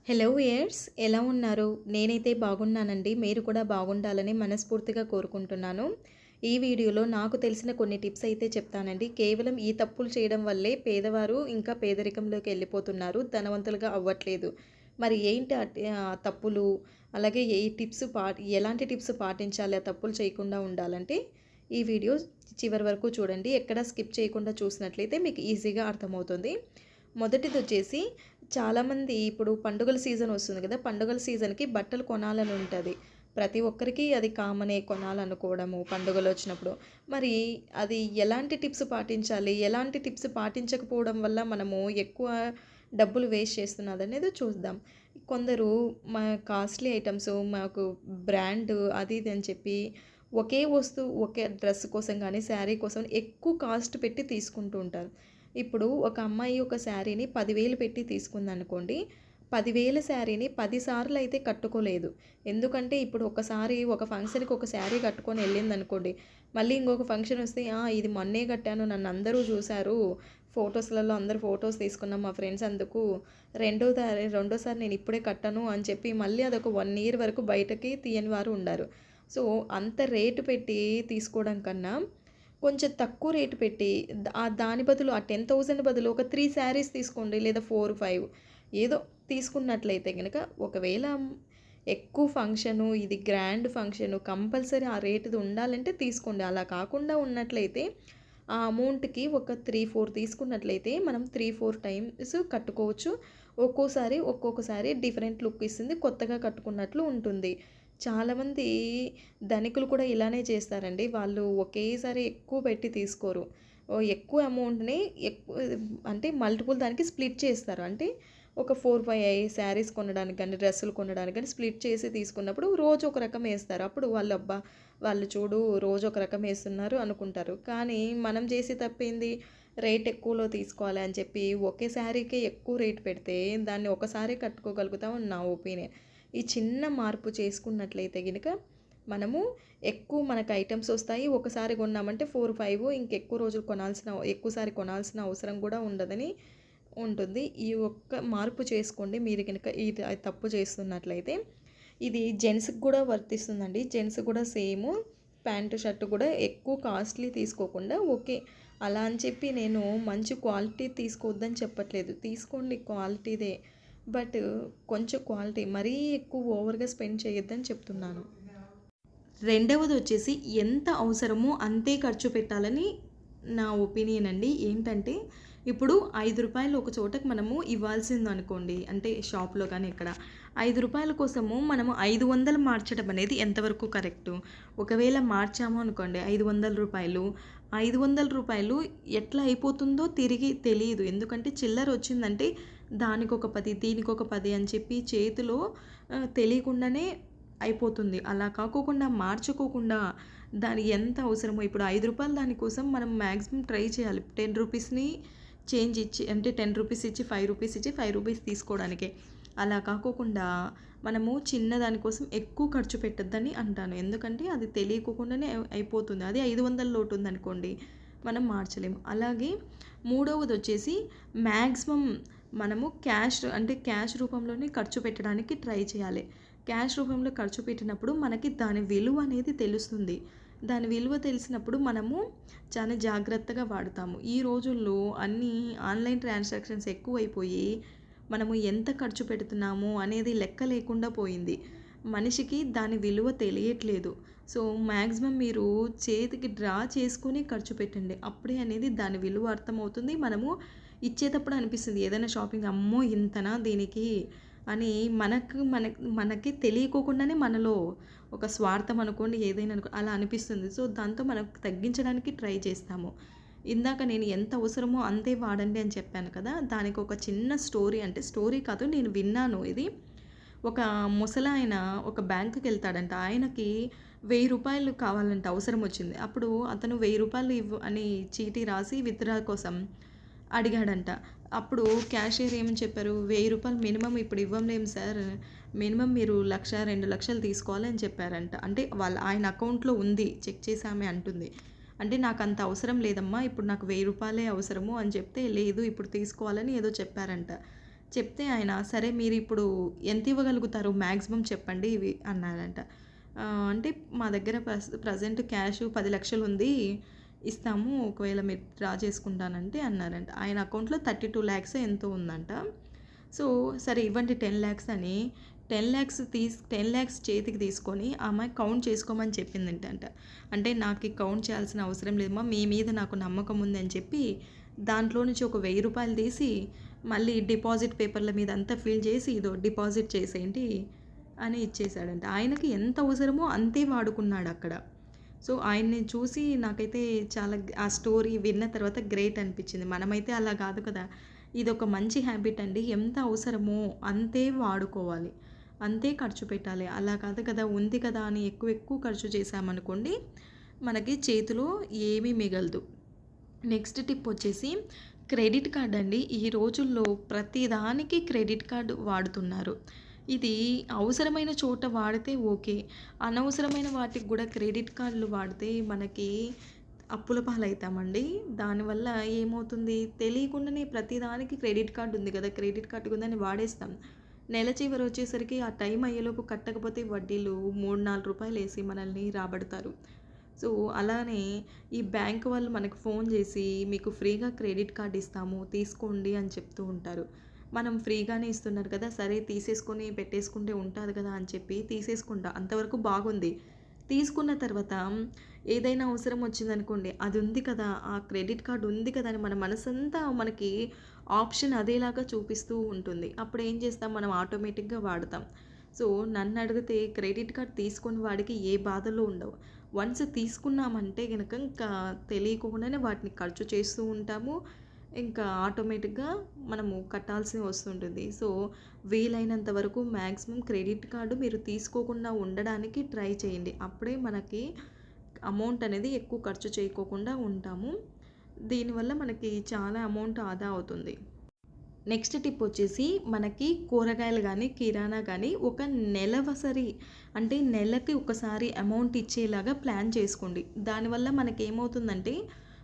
Hello viewers, ఎలా ఉన్నారు? నేనైతే బాగున్నానండి. మీరు కూడా బాగుండాలని మనస్ఫూర్తిగా కోరుకుంటున్నాను. ఈ వీడియోలో నాకు తెలిసిన కొన్ని టిప్స్ అయితే చెప్తానండి. కేవలం ఈ తప్పులు చేయడం వల్లే పేదవారు ఇంకా పేదరికంలోకి వెళ్ళిపోతున్నారు. ధనవంతులుగా అవ్వట్లేదు. మరి ఏంటి తప్పులు? అలాగే ఏ టిప్స్ ఎలాంటి టిప్స్ పాటించాలి ఆ తప్పులు చేయకుండా ఉండాలంటే ఈ వీడియో చివరి వరకు చూడండి. ఎక్కడ స్కిప్ చేయకుండా చూసినట్లయితే మీకు ఈజీగా అర్థమవుతుంది. మొదటిదొచ్చేసి చాలామంది ఇప్పుడు పండుగల సీజన్ వస్తుంది కదా! పండుగల సీజన్‌కి బట్టలు కొనాలని ఉంటది. ప్రతి ఒక్కరికి అది కామనే కొనాలనుకోవడము పండుగలొచ్చినప్పుడు. మరి అది ఎలాంటి టిప్స్ పాటించాలి? ఎలాంటి టిప్స్ పాటించకపోవడం వల్ల మనము ఎక్కువ డబ్బులు వేస్ట్ చేస్తున్నదనేది చూద్దాం. కొందరు కాస్ట్‌లీ ఐటెమ్స్ మాకు బ్రాండ్ అది ఇది అని చెప్పి ఒకే వస్తువు ఒకే డ్రెస్ కోసం గానీ, శారీ కోసం ఎక్కువ కాస్ట్ పెట్టి తీసుకుంటూ ఉంటారు. ఇప్పుడు ఒక అమ్మాయి ఒక శారీని 10,000 పెట్టి తీసుకుందనుకోండి. 10,000 శారీని 10 సార్లు అయితే కట్టుకోలేదు. ఎందుకంటే ఇప్పుడు ఒకసారి ఒక ఫంక్షన్‌కి ఒక శారీ కట్టుకొని ఎళ్ళిందనుకోండి. మళ్ళీ ఇంకొక ఫంక్షన్ వస్తే ఇది మొన్నే కట్టాను నన్ను అందరూ చూసారు. ఫోటోస్‌లలో అందరూ ఫోటోస్ తీసుకున్నాం మా ఫ్రెండ్స్ అందుకు. రెండోసారి నేను ఇప్పుడే కట్టను అని చెప్పి మళ్ళీ అదొక 1 ఇయర్ వరకు బయటకి తీయని వారు ఉండారు. సో, అంత రేటు పెట్టి తీసుకోవడం కన్నా కొంచెం తక్కువ రేటు పెట్టి దాని బదులు ఆ 10,000 బదులు ఒక 3 శారీస్ తీసుకోండి. లేదా 4, 5 ఏదో తీసుకున్నట్లయితే గనక ఒకవేళ ఎక్కువ ఫంక్షను, ఇది గ్రాండ్ ఫంక్షను కంపల్సరీ ఆ రేటుది ఉండాలంటే తీసుకోండి. అలా కాకుండా ఉన్నట్లయితే ఆ అమౌంట్‌కి ఒక 3, 4 తీసుకున్నట్లయితే మనం 3, 4 టైమ్స్ కట్టుకోవచ్చు. ఒక్కొక్కసారి డిఫరెంట్ లుక్ ఇస్తుంది. కొత్తగా కట్టుకున్నట్లు ఉంటుంది. చాలామంది ధనికులు కూడా ఇలానే చేస్తారండి. వాళ్ళు ఒకేసారి ఎక్కువ పెట్టి తీసుకోరు. ఎక్కువ అమౌంట్‌ని ఎక్కువ అంటే మల్టిపుల్ దానికి స్ప్లిట్ చేస్తారు. అంటే ఒక 4, 5 శారీస్ కొనడానికి గానీ, డ్రెస్సులు కొనడానికి గానీ స్ప్లిట్ చేసి తీసుకున్నప్పుడు రోజు ఒక రకం ఏస్తారు. అప్పుడు వాళ్ళు అబ్బా! వాళ్ళు చూడు రోజు ఒక రకం ఏస్తున్నారు అనుకుంటారు. కానీ మనం చేసే తప్పేంది? రేట్ ఎక్కువలో తీసుకోవాలి అని చెప్పి ఒకే శారీకే ఎక్కువ రేట్ పెడితే దాన్ని ఒకసారే కట్టుకోగలుగుతాం అని నా ఒపీనియన్. ఈ చిన్న మార్పు చేసుకున్నట్లయితే గనుక మనము మనకు ఐటెమ్స్ వస్తాయి. ఒకసారి కొన్నామంటే 4, 5 ఇంకెక్కువ రోజులు ఎక్కువసారి కొనాల్సిన అవసరం కూడా ఉండదని ఉంటుంది. ఈ ఒక్క మార్పు చేసుకోండి మీరు గనుక ఇది తప్పు చేస్తున్నట్లయితే. ఇది జెంట్స్‌కి కూడా వర్తిస్తుందండి. జెంట్స్ కూడా సేము ప్యాంటు, షర్ట్ కూడా ఎక్కువ కాస్ట్‌లీ తీసుకోకుండా అలా అని చెప్పి నేను మంచి క్వాలిటీ తీసుకోవద్దని చెప్పట్లేదు. తీసుకోండి క్వాలిటీదే. బట్ కొంచెం క్వాలిటీ మరీ ఎక్కువ ఓవర్‌గా స్పెండ్ చేయొద్దని చెప్తున్నాను. రెండవదొచ్చేసి ఎంత అవసరమో అంతే ఖర్చు పెట్టాలని నా ఒపీనియన్ అండి. ఏంటంటే ఇప్పుడు రూ. 5 ఒక చోటకి మనము ఇవ్వాల్సిందనుకోండి. అంటే షాప్‌లో గానీ ఎక్కడ రూ. 5 కోసము మనము 500 మార్చడం అనేది ఎంతవరకు కరెక్టు? ఒకవేళ మార్చాము అనుకోండి రూ. 500 ఎట్లా అయిపోతుందో తిరిగి తెలీదు. ఎందుకంటే చిల్లరొచ్చిందంటే దానికొక 10, దీనికొక 10 అని చెప్పి చేతిలో తెలియకుండానే అయిపోతుంది. అలా కాకోకుండా మార్చుకోకుండా దాని ఎంత అవసరమో ఇప్పుడు రూ. 5 దానికోసం మనం మాక్సిమం ట్రై చేయాలి. 10 రూపీస్‌ని చేంజ్ ఇచ్చి అంటే రూ. 10 ఇచ్చి రూ. 5 తీసుకోవడానికే. అలా కాకోకుండా మనము చిన్న దానికోసం ఎక్కువ ఖర్చు పెట్టొద్దని అంటాను. ఎందుకంటే అది తెలియకోకుండానే అయిపోతుంది. అదే 500 లోటు ఉందనుకోండి మనం మార్చలేము. అలాగే మూడవదొచ్చేసి మాక్సిమం మనము క్యాష్ రూపంలోనే ఖర్చు పెట్టడానికి ట్రై చేయాలి. క్యాష్ రూపంలో ఖర్చు పెట్టినప్పుడు మనకి దాని విలువ అనేది తెలుస్తుంది. దాని విలువ తెలిసినప్పుడు మనము చాలా జాగ్రత్తగా వాడతాము. ఈ రోజుల్లో అన్నీ ఆన్‌లైన్ ట్రాన్సాక్షన్స్ ఎక్కువైపోయి మనము ఎంత ఖర్చు పెడుతున్నాము అనేది లెక్క లేకుండా పోయింది. మనిషికి దాని విలువ తెలియట్లేదు. సో, మాక్సిమం మీరు చేతికి డ్రా చేసుకొని ఖర్చు పెట్టండి. అప్పుడే అనేది దాని విలువ అర్థమవుతుంది. మనము ఇచ్చేటప్పుడు అనిపిస్తుంది ఏదైనా షాపింగ్ అమ్మో! ఇంతనా దీనికి అని మనకి తెలియకోకుండానే మనలో ఒక స్వార్థం అనుకోండి ఏదైనా అలా అనిపిస్తుంది. సో, దాంతో మనం తగ్గించడానికి ట్రై చేస్తాము. ఇందాక నేను ఎంత అవసరమో అంతే వాడండి అని చెప్పాను కదా! దానికి ఒక చిన్న స్టోరీ అంటే స్టోరీ కాదు నేను విన్నాను ఇది. ఒక ముసలాయన ఒక బ్యాంకుకెళ్తాడంట. ఆయనకి రూ. 1000 కావాలంట అవసరం వచ్చింది. అప్పుడు అతను రూ. 1000 ఇవ్వు అని చీటీ రాసి విత్‌డ్రా కోసం అడిగాడంట. అప్పుడు క్యాషియర్ ఏమని చెప్పారు, రూ. 1000 మినిమమ్ ఇప్పుడు ఇవ్వలేము సార్. మినిమమ్ మీరు 1,00,000, 2,00,000 తీసుకోవాలి అని చెప్పారంట. అంటే ఆయన అకౌంట్‌లో ఉంది. చెక్ చేసి ఆమె అంటుంది. అంటే నాకంత అవసరం లేదమ్మా. ఇప్పుడు నాకు రూ. 1000 అవసరము అని చెప్తే, లేదు ఇప్పుడు తీసుకోవాలని ఏదో చెప్పారంట. చెప్తే ఆయన సరే మీరిప్పుడు ఎంత ఇవ్వగలుగుతారు మ్యాక్సిమం చెప్పండి ఇవి అన్నారంట. అంటే మా దగ్గర ప్రెజెంట్ క్యాష్ 10,00,000 ఉంది. ఇస్తాము ఒకవేళ మీరు డ్రా చేసుకుంటానంటే అన్నారంట. ఆయన అకౌంట్‌లో 32,00,000 ఎంతో ఉందంట. సో, సరే ఇవ్వండి 10,00,000 అని 10,00,000 చేతికి తీసుకొని ఆ అమ్మాయి కౌంట్ చేసుకోమని చెప్పిందంటంట. అంటే నాకు కౌంట్ చేయాల్సిన అవసరం లేదమ్మా, మీ మీద నాకు నమ్మకం ఉంది అని చెప్పి దాంట్లో నుంచి ఒక ₹1000 తీసి మళ్ళీ డిపాజిట్ పేపర్ల మీద అంతా ఫిల్ చేసి ఇదో డిపాజిట్ చేసేయండి అని ఇచ్చేసాడంట. ఆయనకి ఎంత అవసరమో అంతే వాడుకున్నాడక్కడ. సో, ఆయన్ని చూసి నాకైతే చాలా ఆ స్టోరీ విన్న తర్వాత గ్రేట్ అనిపించింది. మనమైతే అలా కాదు కదా! ఇదొక మంచి హ్యాబిట్ అండి. ఎంత అవసరమో అంతే వాడుకోవాలి. అంతే ఖర్చు పెట్టాలి. అలా కాదు కదా! ఉంది కదా అని ఎక్కువ ఎక్కువ ఖర్చు చేశామనుకోండి, మనకి చేతిలో ఏమీ మిగలదు. నెక్స్ట్ టిప్ వచ్చేసి క్రెడిట్ కార్డ్ అండి. ఈ రోజుల్లో ప్రతి దానికి క్రెడిట్ కార్డ్ వాడుతున్నారు. ఇది అవసరమైన చోట వాడితే ఓకే. అనవసరమైన వాటికి కూడా క్రెడిట్ కార్డులు వాడితే మనకి అప్పుల పాలైతామండి. దానివల్ల ఏమవుతుంది తెలియకుండానే ప్రతిదానికి క్రెడిట్ కార్డ్ ఉంది కదా! క్రెడిట్ కార్డ్ ఉందని వాడేస్తాం. నెల చివరి వచ్చేసరికి ఆ టైం అయ్యేలోపు కట్టకపోతే వడ్డీలు రూ. 3, 4 ఏసి మనల్ని రాబడతారు. సో, అలానే ఈ బ్యాంక్ వాళ్ళు మనకు ఫోన్ చేసి మీకు ఫ్రీగా క్రెడిట్ కార్డ్ ఇస్తాము తీసుకోండి అని చెప్తూ ఉంటారు. మనం ఫ్రీగానే ఇస్తున్నారు కదా! సరే తీసేసుకొని పెట్టేసుకుంటే ఉంటాది కదా అని చెప్పి తీసేసుకుంటా. అంతవరకు బాగుంది. తీసుకున్న తర్వాత ఏదైనా అవసరం వచ్చిందనుకోండి, అది ఉంది కదా! ఆ క్రెడిట్ కార్డ్ ఉంది కదా! అని మన మనసంతా మనకి ఆప్షన్ అదేలాగా చూపిస్తూ ఉంటుంది. అప్పుడు ఏం చేస్తాం మనం ఆటోమేటిక్‌గా వాడతాం. సో, నన్నడిగితే క్రెడిట్ కార్డ్ తీసుకొని వాడికి ఏ బాధలు ఉండవు. వన్స్ తీసుకున్నామంటే గనక ఇంకా తెలియకుండానే వాటిని ఖర్చు చేస్తూ ఉంటాము. ఇంకా ఆటోమేటిక్‌గా మనము కట్టాల్సి వస్తుంటుంది. సో, వీలైనంత వరకు మ్యాక్సిమం క్రెడిట్ కార్డ్ మీరు తీసుకోకుండా ఉండడానికి ట్రై చేయండి. అప్పుడే మనకి అమౌంట్ అనేది ఎక్కువ ఖర్చు చేయకోకుండా ఉంటాము. దీనివల్ల మనకి చాలా అమౌంట్ ఆదా అవుతుంది. నెక్స్ట్ టిప్ వచ్చేసి మనకి కూరగాయలు గానీ, కిరాణా గానీ ఒక నెలవసరి అంటే నెలకి ఒకసారి అమౌంట్ ఇచ్చేలాగా ప్లాన్ చేసుకోండి. దానివల్ల మనకేమవుతుందంటే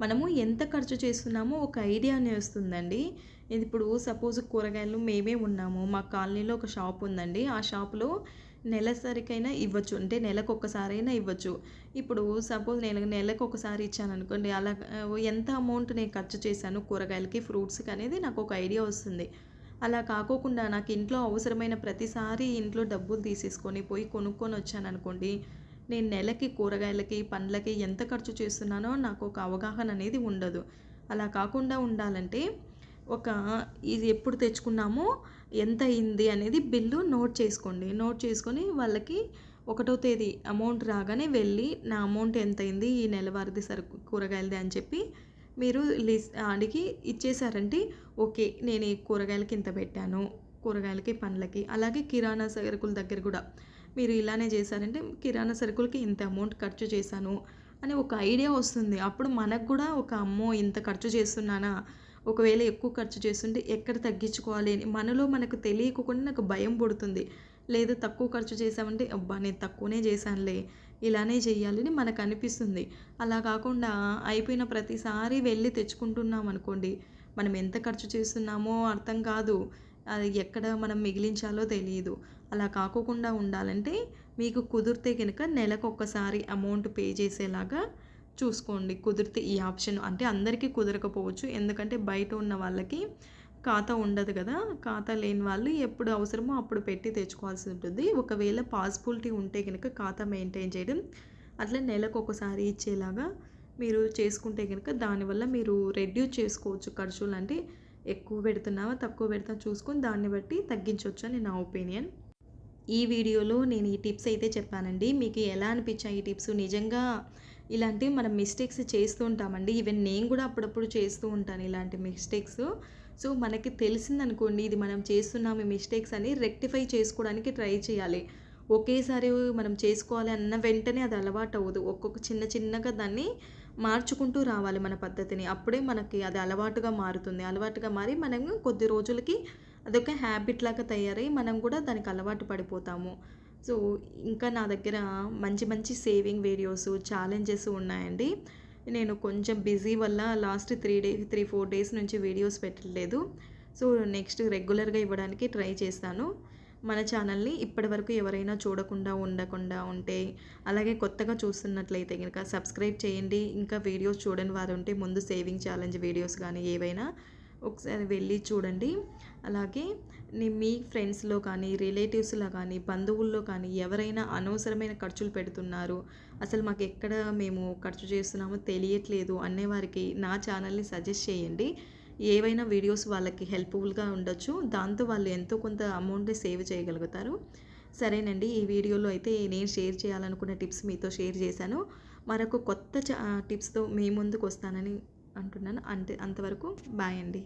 మనము ఎంత ఖర్చు చేస్తున్నామో ఒక ఐడియా అనేది వస్తుందండి. ఇది ఇప్పుడు సపోజ్ కూరగాయలు మేమే ఉన్నాము. మా కాలనీలో ఒక షాప్ ఉందండి. ఆ షాప్‌లో నెలసరికైనా ఇవ్వచ్చు. అంటే నెలకొకసారైనా ఇవ్వచ్చు. ఇప్పుడు సపోజ్ నేను నెలకొకసారి ఇచ్చాననుకోండి. అలా ఎంత అమౌంట్ నేను ఖర్చు చేశాను కూరగాయలకి, ఫ్రూట్స్‌కి అనేది నాకు ఒక ఐడియా వస్తుంది. అలా కాకోకుండా నాకు ఇంట్లో అవసరమైన ప్రతిసారి ఇంట్లో డబ్బులు తీసేసుకొని పోయి కొనుక్కొని వచ్చాననుకోండి. నేను నెలకి కూరగాయలకి, పండ్లకి ఎంత ఖర్చు చేస్తున్నానో నాకు ఒక అవగాహన అనేది ఉండదు. అలా కాకుండా ఉండాలంటే ఒక ఇది ఎప్పుడు తెచ్చుకున్నామో ఎంత అయింది అనేది బిల్లు నోట్ చేసుకోండి. నోట్ చేసుకొని వాళ్ళకి ఒకటో తేదీ అమౌంట్ రాగానే వెళ్ళి నా అమౌంట్ ఎంతయింది ఈ నెలవారీది సరుకు కూరగాయలది అని చెప్పి మీరు అడిగి ఇచ్చేసారంటే ఓకే. నేను ఈ కూరగాయలకి ఇంత పెట్టాను. కూరగాయలకి, పండ్లకి అలాగే కిరాణా సరుకుల దగ్గర కూడా మీరు ఇలానే చేశారంటే కిరాణా సరుకులకి ఇంత అమౌంట్ ఖర్చు చేశాను అని ఒక ఐడియా వస్తుంది. అప్పుడు మనకు కూడా ఒక అమ్మో ఇంత ఖర్చు చేస్తున్నానా? ఒకవేళ ఎక్కువ ఖర్చు చేస్తుంటే ఎక్కడ తగ్గించుకోవాలి అని మనలో మనకు తెలియకుండా నాకు భయం పుడుతుంది. లేదు తక్కువ ఖర్చు చేశామంటే అబ్బా! నేను తక్కువనే చేశానులే. ఇలానే చేయాలని మనకు అనిపిస్తుంది. అలా కాకుండా అయిపోయిన ప్రతిసారి వెళ్ళి తెచ్చుకుంటున్నాం అనుకోండి. మనం ఎంత ఖర్చు చేస్తున్నామో అర్థం కాదు. అది ఎక్కడ మనం మిగిలించాలో తెలీదు. అలా కాకోకుండా ఉండాలంటే మీకు కుదిరితే గనుక నెలకొకసారి అమౌంట్ పే చేసేలాగా చూసుకోండి. కుదిరితే ఈ ఆప్షన్ అంటే అందరికీ కుదరకపోవచ్చు. ఎందుకంటే బయట ఉన్న వాళ్ళకి ఖాతా ఉండదు కదా! ఖాతా లేని వాళ్ళు ఎప్పుడు అవసరమో అప్పుడు పెట్టి తెచ్చుకోవాల్సి ఉంటుంది. ఒకవేళ పాసిబిలిటీ ఉంటే గనుక ఖాతా మెయింటైన్ చేయడం, అట్లా నెలకొకసారి ఇచ్చేలాగా మీరు చేసుకుంటే గనుక దానివల్ల మీరు రెడ్యూస్ చేసుకోవచ్చు ఖర్చులు. అంటే ఎక్కువ పెడుతున్నావా, తక్కువ పెడతావా చూసుకొని దాన్ని బట్టి తగ్గించొచ్చు అని నా ఒపీనియన్. ఈ వీడియోలో నేను ఈ టిప్స్ అయితే చెప్పానండి. మీకు ఎలా అనిపించాయి ఈ టిప్స్? నిజంగా ఇలాంటివి మనం మిస్టేక్స్ చేస్తూ ఉంటామండి. ఈవెన్ నేను కూడా అప్పుడప్పుడు చేస్తూ ఉంటాను ఇలాంటి మిస్టేక్స్. సో, మనకి తెలిసిందనుకోండి ఇది మనం చేస్తున్నాము ఈ మిస్టేక్స్ అని రెక్టిఫై చేసుకోవడానికి ట్రై చేయాలి. ఒకేసారి మనం చేసుకోవాలి అన్న వెంటనే అది అలవాటు అవ్వదు. ఒక్కొక్క చిన్న చిన్నగా దాన్ని మార్చుకుంటూ రావాలి మన పద్ధతిని. అప్పుడే మనకి అది అలవాటుగా మారుతుంది. అలవాటుగా మారి మనము కొద్ది రోజులకి అదొక హ్యాబిట్ లాగా తయారై మనం కూడా దానికి అలవాటు పడిపోతాము. సో, ఇంకా నా దగ్గర మంచి మంచి సేవింగ్ వీడియోస్, ఛాలెంజెస్ ఉన్నాయండి. నేను కొంచెం బిజీ వల్ల లాస్ట్ 3, 4 డేస్ నుంచి వీడియోస్ పెట్టలేదు. సో నెక్స్ట్ రెగ్యులర్గా ఇవ్వడానికి ట్రై చేస్తాను. మన ఛానల్ని ఇప్పటివరకు ఎవరైనా ఉండకుండా ఉంటే, అలాగే కొత్తగా చూస్తున్నట్లయితే గనుక సబ్స్క్రైబ్ చేయండి. ఇంకా వీడియోస్ చూడని వారు ఉంటే ముందు సేవింగ్ ఛాలెంజ్ వీడియోస్ కానీ ఏవైనా ఒకసారి వెళ్ళి చూడండి. అలాగే మీ ఫ్రెండ్స్‌లో కానీ, రిలేటివ్స్‌లో కానీ, బంధువుల్లో కానీ ఎవరైనా అనవసరమైన ఖర్చులు పెడుతున్నారు, అసలు మాకెక్కడ మేము ఖర్చు చేస్తున్నామో తెలియట్లేదు అనేవారికి నా ఛానల్‌ని సజెస్ట్ చేయండి. ఏవైనా వీడియోస్ వాళ్ళకి హెల్ప్‌ఫుల్‌గా ఉండొచ్చు. దాంతో వాళ్ళు ఎంతో కొంత అమౌంట్‌ని సేవ్ చేయగలుగుతారు. సరేనండి. ఈ వీడియోలో అయితే నేను షేర్ చేయాలనుకున్న టిప్స్ మీతో షేర్ చేశాను. మరొక కొత్త టిప్స్‌తో మీ ముందుకొస్తానని అంటున్నాను. అంతవరకు బాయ్ అండి.